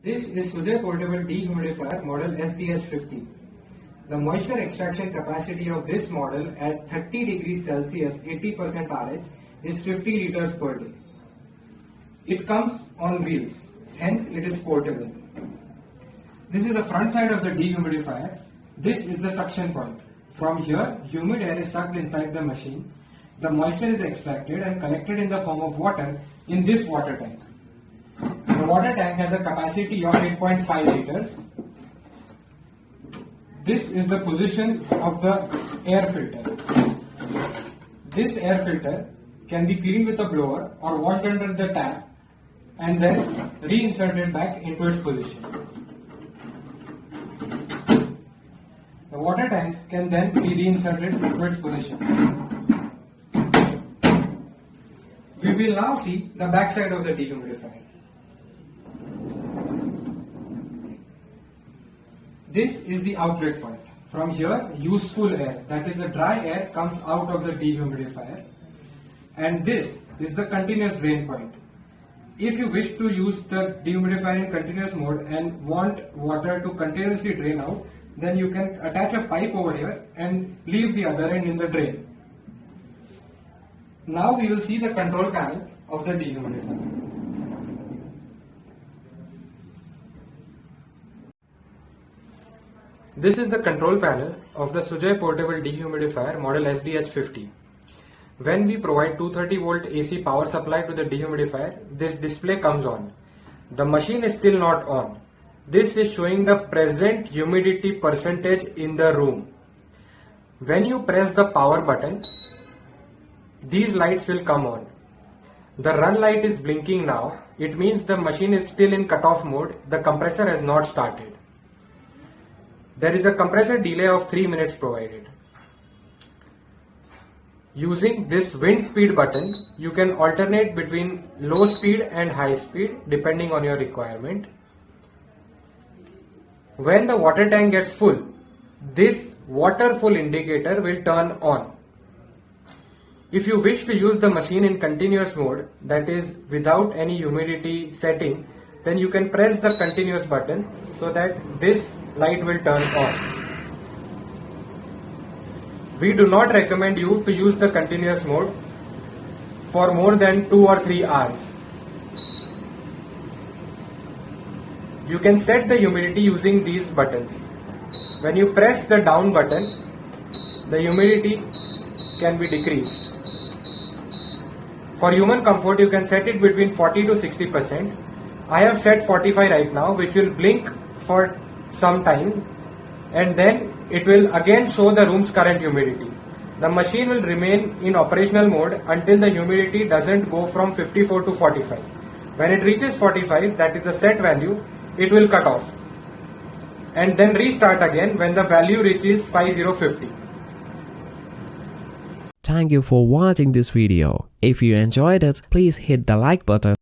This is Sujay Portable Dehumidifier model SDH50. The moisture extraction capacity of this model at 30 degrees Celsius 80% RH is 50 liters per day. It comes on wheels, hence it is portable. This is the front side of the dehumidifier. This is the suction point. From here, humid air is sucked inside the machine. The moisture is extracted and collected in the form of water in this water tank. The water tank has a capacity of 8.5 liters. This is the position of the air filter. This air filter can be cleaned with a blower or washed under the tap and then reinserted back into its position. The water tank can then be reinserted into its position. We will now see the back side of the dehumidifier. This is the outlet point. From here, useful air, that is the dry air, comes out of the dehumidifier. And this is the continuous drain point. If you wish to use the dehumidifier in continuous mode and want water to continuously drain out, then you can attach a pipe over here and leave the other end in the drain. Now we will see the control panel of the dehumidifier. This is the control panel of the Sujay Portable Dehumidifier model SDH50. When we provide 230 volt AC power supply to the dehumidifier, this display comes on. The machine is still not on. This is showing the present humidity percentage in the room. When you press the power button, these lights will come on. The run light is blinking now. It means the machine is still in cutoff mode. The compressor has not started. There is a compressor delay of 3 minutes provided. Using this wind speed button, you can alternate between low speed and high speed depending on your requirement. When the water tank gets full, this water full indicator will turn on. If you wish to use the machine in continuous mode, that is without any humidity setting, then you can press the continuous button so that this light will turn on. We do not recommend you to use the continuous mode for more than 2 or 3 hours. You can set the humidity using these buttons. When you press the down button, the humidity can be decreased. For human comfort, you can set it between 40 to 60%. I have set 45 right now, which will blink for some time and then it will again show the room's current humidity. The machine will remain in operational mode until the humidity doesn't go from 54 to 45. When it reaches 45, that is the set value, it will cut off and then restart again when the value reaches 5050. Thank you for watching this video. If you enjoyed it, please hit the like button